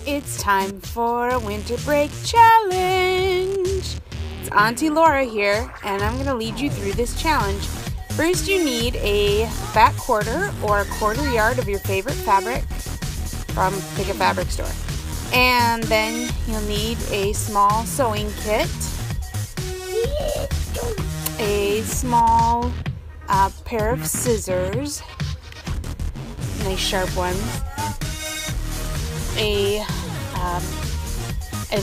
It's time for a winter break challenge. It's Auntie Laura here, and I'm going to lead you through this challenge. First, you need a back quarter or a quarter yard of your favorite fabric from pick a fabric store. And then you'll need a small sewing kit, a small pair of scissors, nice sharp ones, a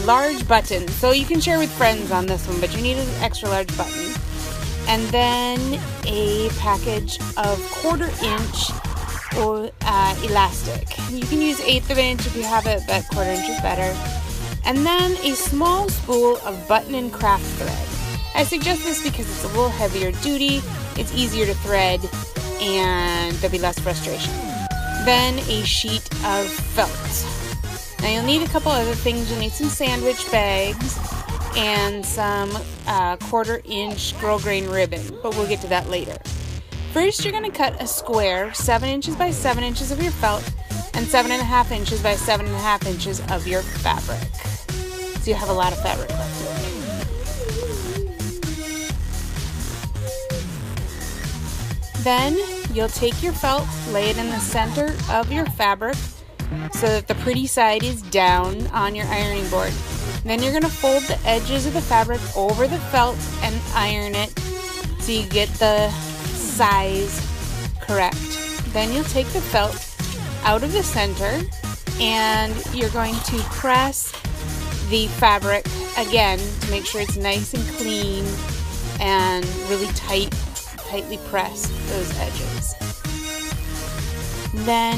large button. So you can share with friends on this one, but you need an extra large button. And then a package of 1/4 inch elastic. You can use 1/8 of an inch if you have it, but 1/4 inch is better. And then a small spool of button and craft thread. I suggest this because it's a little heavier duty, it's easier to thread, and there'll be less frustration. Then a sheet of felt. Now you'll need a couple other things. You'll need some sandwich bags and some 1/4 inch Girl Grain ribbon, but we'll get to that later. First, you're going to cut a square 7 inches by 7 inches of your felt and 7.5 inches by 7.5 inches of your fabric. So you have a lot of fabric left over. Then you'll take your felt, lay it in the center of your fabric so that the pretty side is down on your ironing board. Then you're going to fold the edges of the fabric over the felt and iron it so you get the size correct. Then you'll take the felt out of the center and you're going to press the fabric again to make sure it's nice and clean and really tightly press those edges. Then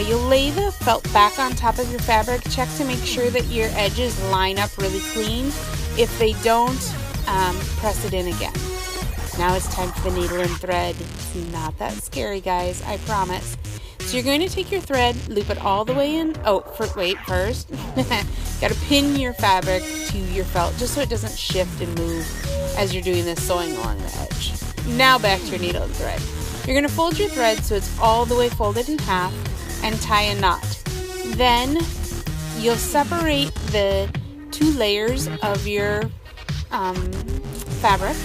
you'll lay the felt back on top of your fabric. Check to make sure that your edges line up really clean. If they don't, press it in again. Now it's time for the needle and thread. It's not that scary, guys, I promise. So you're going to take your thread, loop it all the way in. First. Got to pin your fabric to your felt just so it doesn't shift and move as you're doing this sewing along the edge. Now back to your needle and thread. You're going to fold your thread so it's all the way folded in half and tie a knot. Then you'll separate the 2 layers of your fabric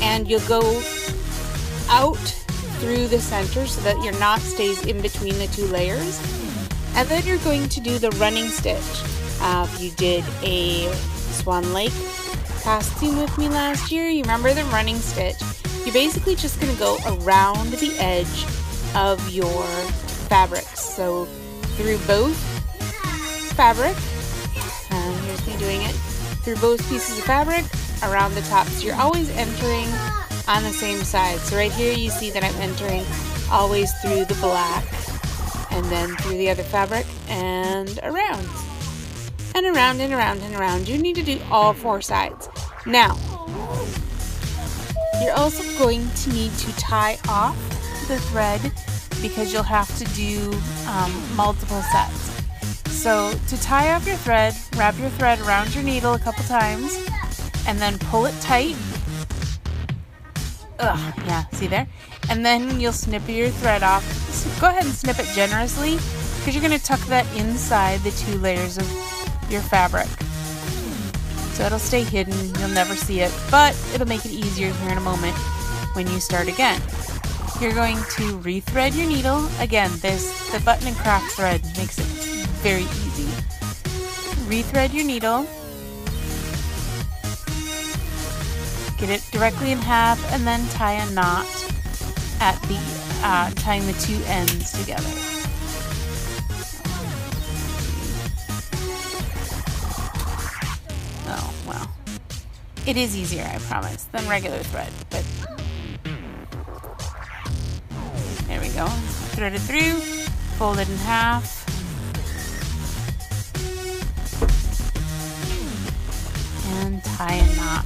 and you'll go out through the center so that your knot stays in between the 2 layers. And then you're going to do the running stitch. If you did a Swan Lake costume with me last year, you remember the running stitch. You're basically just going to go around the edge of your fabrics. So through both fabric, here's me doing it, through both pieces of fabric, around the top. So you're always entering on the same side. So right here you see that I'm entering always through the black and then through the other fabric and around. And around and around and around. You need to do all 4 sides. Now, you're also going to need to tie off the thread because you'll have to do multiple sets. So to tie off your thread, wrap your thread around your needle a couple times and then pull it tight. See there? And then you'll snip your thread off. So go ahead and snip it generously because you're going to tuck that inside the 2 layers of your fabric. So it'll stay hidden, you'll never see it, but it'll make it easier here in a moment when you start again. You're going to rethread your needle. Again, the button and craft thread makes it very easy. Rethread your needle. Get it directly in half and then tie a knot at the tying the 2 ends together. Oh, well. It is easier, I promise, than regular thread, but there we go. Thread it through, fold it in half. And tie a knot.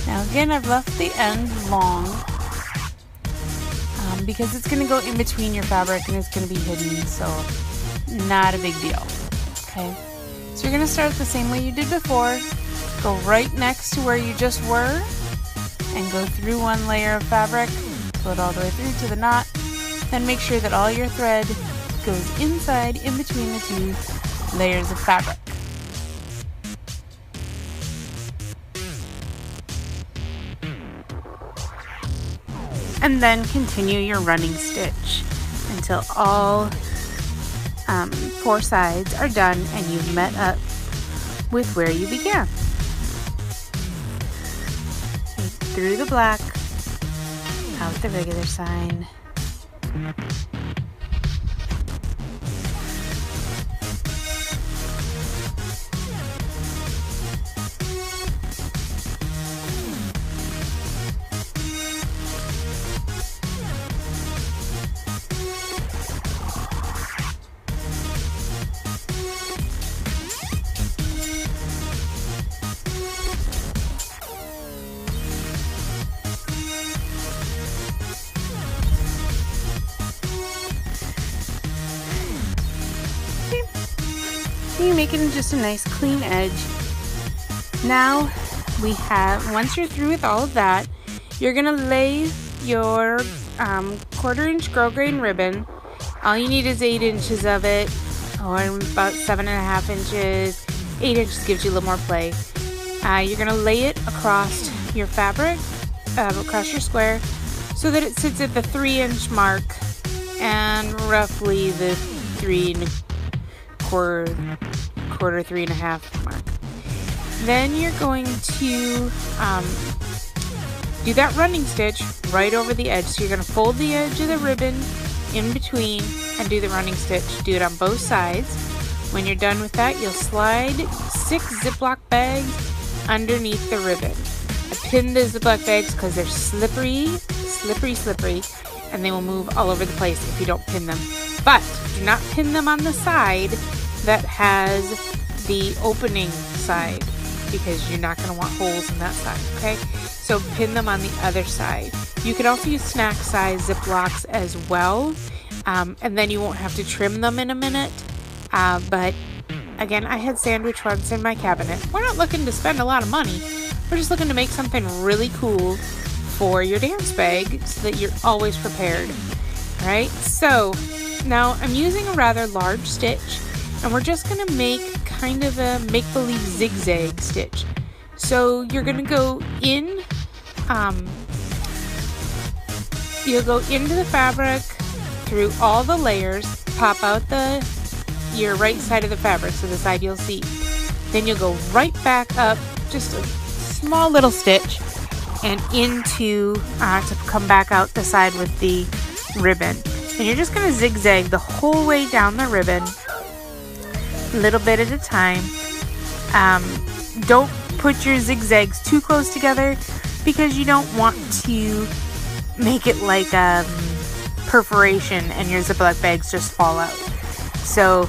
Now again, I've left the end long because it's going to go in between your fabric and it's going to be hidden, so not a big deal. Okay, so you're going to start the same way you did before. Go right next to where you just were and go through one layer of fabric, pull it all the way through to the knot, then make sure that all your thread goes inside in between the two layers of fabric. And then continue your running stitch until all 4 sides are done and you've met up with where you began. Through the black, out the regular side. You make it just a nice clean edge. Now we have, once you're through with all of that, you're gonna lay your 1/4 inch grosgrain grain ribbon. All you need is 8 inches of it, or about 7.5 inches. 8 inches gives you a little more play. You're gonna lay it across your fabric, across your square, so that it sits at the 3-inch mark and roughly the 3.25 mark. Then you're going to do that running stitch right over the edge. So you're going to fold the edge of the ribbon in between and do the running stitch. Do it on both sides. When you're done with that, you'll slide 6 Ziploc bags underneath the ribbon. I pin the Ziploc bags because they're slippery, and they will move all over the place if you don't pin them. But do not pin them on the side that has the opening side, because you're not going to want holes in that side, okay? So pin them on the other side. You can also use snack size Ziplocs as well, and then you won't have to trim them in a minute. But again, I had sandwich ones in my cabinet. We're not looking to spend a lot of money. We're just looking to make something really cool for your dance bag so that you're always prepared. All right, so now I'm using a rather large stitch, and we're just going to make kind of a make-believe zigzag stitch. So you're going to go in, you'll go into the fabric through all the layers, pop out your right side of the fabric, so the side you'll see. Then you'll go right back up, just a small little stitch, and into, to come back out the side with the ribbon. And you're just going to zigzag the whole way down the ribbon, a little bit at a time. Don't put your zigzags too close together, because you don't want to make it like a perforation and your Ziploc bags just fall out. So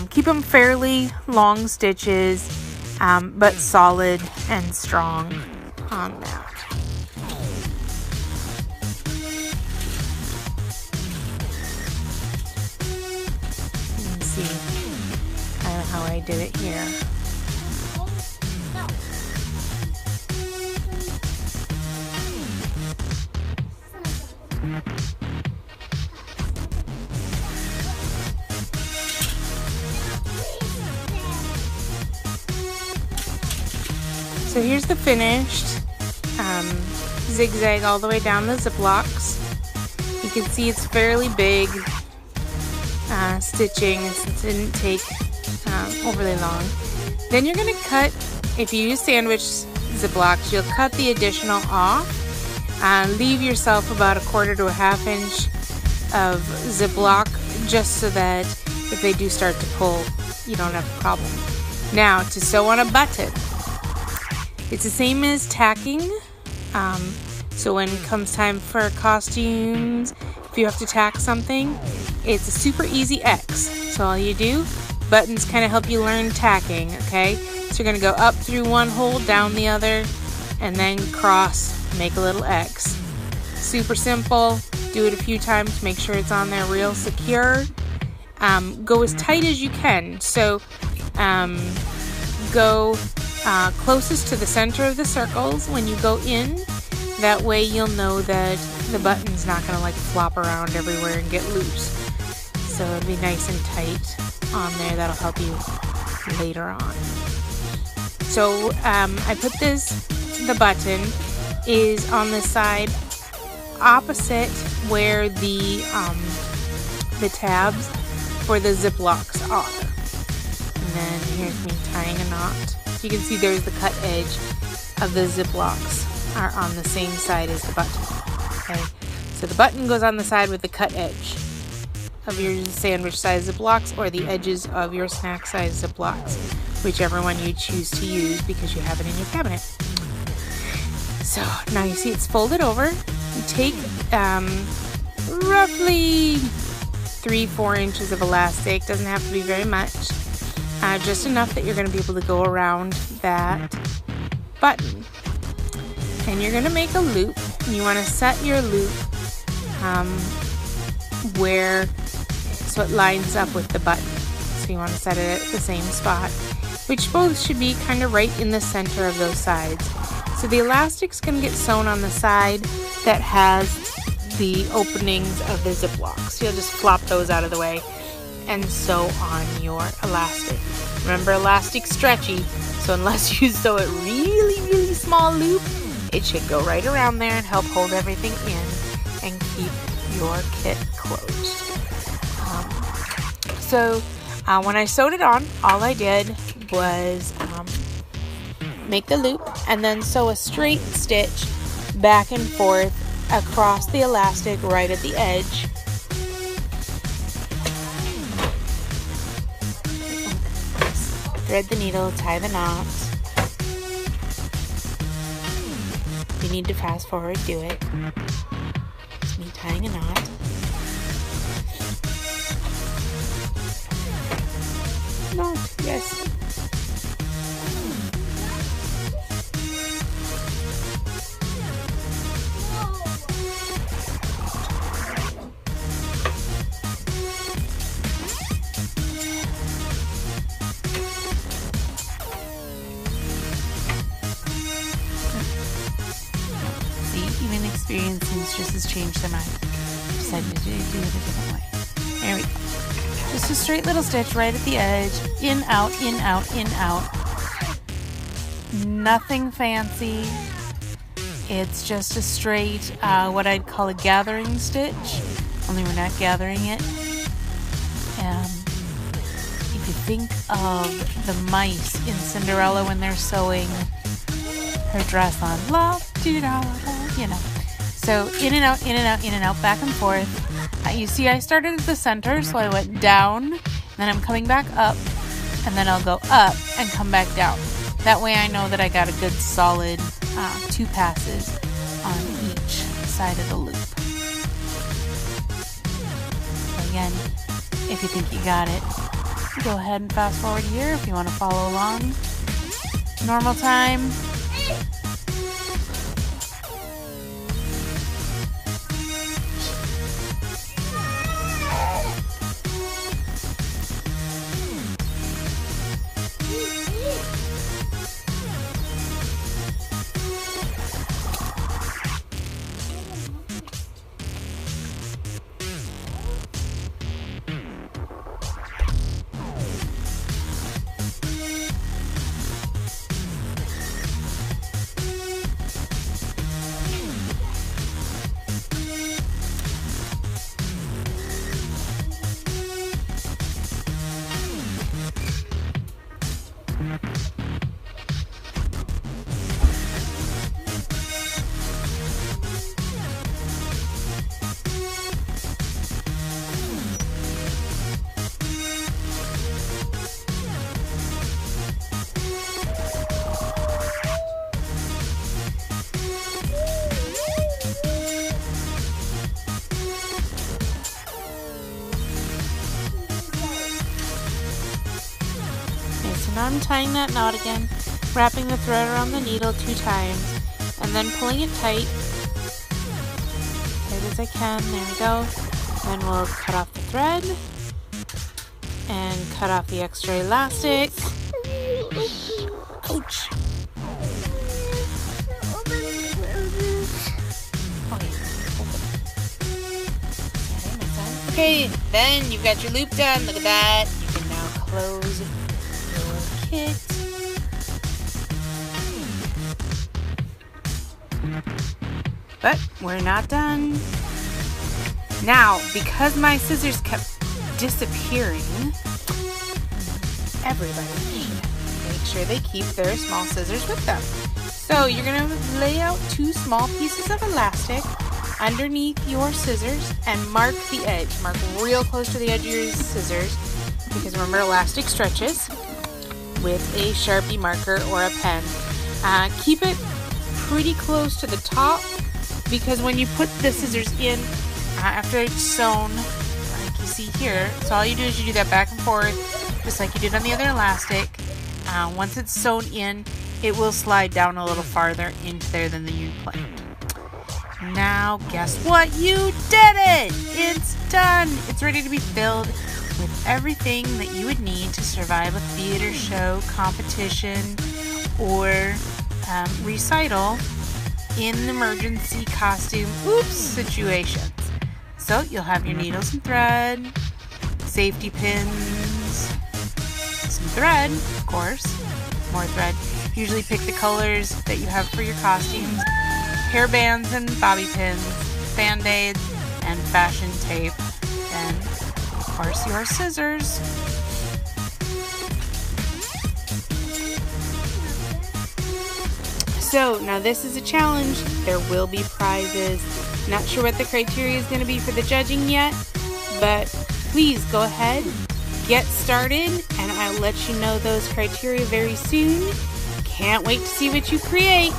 keep them fairly long stitches, but solid and strong on that. Kind of how I did it here. So here's the finished zigzag all the way down the Ziplocs. You can see it's fairly big stitching, since it didn't take overly long. Then you're going to cut, if you use sandwich Ziplocs, you'll cut the additional off. Leave yourself about 1/4 to 1/2 inch of Ziploc, just so that if they do start to pull, you don't have a problem. Now, to sew on a button, it's the same as tacking. So when it comes time for costumes, if you have to tack something, it's a super easy X. So all you do, buttons kind of help you learn tacking, okay? So you're going to go up through one hole, down the other, and then cross, make a little X. Super simple. Do it a few times to make sure it's on there real secure. Go as tight as you can. So go closest to the center of the circles when you go in. That way you'll know that the button's not going to like flop around everywhere and get loose. So it'll be nice and tight on there. That'll help you later on. So I put the button is on the side opposite where the tabs for the zip locks are. And then here's me tying a knot. You can see there's the cut edge of the zip locks are on the same side as the button. Okay, so the button goes on the side with the cut edge of your sandwich size Ziplocs or the edges of your snack size Ziplocs, whichever one you choose to use because you have it in your cabinet. So now you see it's folded over. You take roughly 3-4 inches of elastic, doesn't have to be very much, just enough that you're going to be able to go around that button. And you're going to make a loop, and you want to set your loop where so it lines up with the button. So you want to set it at the same spot, which both should be kind of right in the center of those sides. So the elastic's going to get sewn on the side that has the openings of the Ziplocs. So you'll just flop those out of the way and sew on your elastic. Remember, elastic's stretchy, so unless you sew it really small loop, it should go right around there and help hold everything in and keep your kit closed. So when I sewed it on, all I did was make the loop and then sew a straight stitch back and forth across the elastic right at the edge. Thread the needle, tie the knot. If you need to fast forward, do it. It's me tying a knot. Knot, yes. Even experience seems just as changed than I decided to do it a different way. There we go. Just a straight little stitch right at the edge. In, out, in, out, in, out. Nothing fancy. It's just a straight, what I'd call a gathering stitch. Only we're not gathering it. If you think of the mice in Cinderella when they're sewing her dress on, you know. So in and out, in and out, in and out, back and forth. You see I started at the center, so I went down, and then I'm coming back up, and then I'll go up and come back down. That way I know that I got a good solid 2 passes on each side of the loop. So again, if you think you got it, go ahead and fast forward here if you want to follow along. Normal time. Now I'm tying that knot again, wrapping the thread around the needle 2 times, and then pulling it tight. Right as as I can. There we go. Then we'll cut off the thread and cut off the extra elastic. Ouch. Okay, then you've got your loop done. Look at that. You can now close your kit. But we're not done. Now, because my scissors kept disappearing, everybody make sure they keep their small scissors with them. So you're going to lay out 2 small pieces of elastic underneath your scissors and mark the edge. Mark real close to the edge of your scissors, because remember, elastic stretches, with a Sharpie marker or a pen. Keep it pretty close to the top, because when you put the scissors in, after it's sewn, like you see here, so all you do is you do that back and forth, just like you did on the other elastic. Once it's sewn in, it will slide down a little farther into there than you planned. Now, guess what? You did it! It's done! It's ready to be filled with everything that you would need to survive a theater show, competition, or recital in an emergency costume situations. So you'll have your needles and thread, safety pins, some thread, of course, more thread. Usually pick the colors that you have for your costumes, hair bands and bobby pins, band-aids, and fashion tape, and of course your scissors. So now this is a challenge. There will be prizes. Not sure what the criteria is going to be for the judging yet, but please go ahead, get started, and I'll let you know those criteria very soon. Can't wait to see what you create.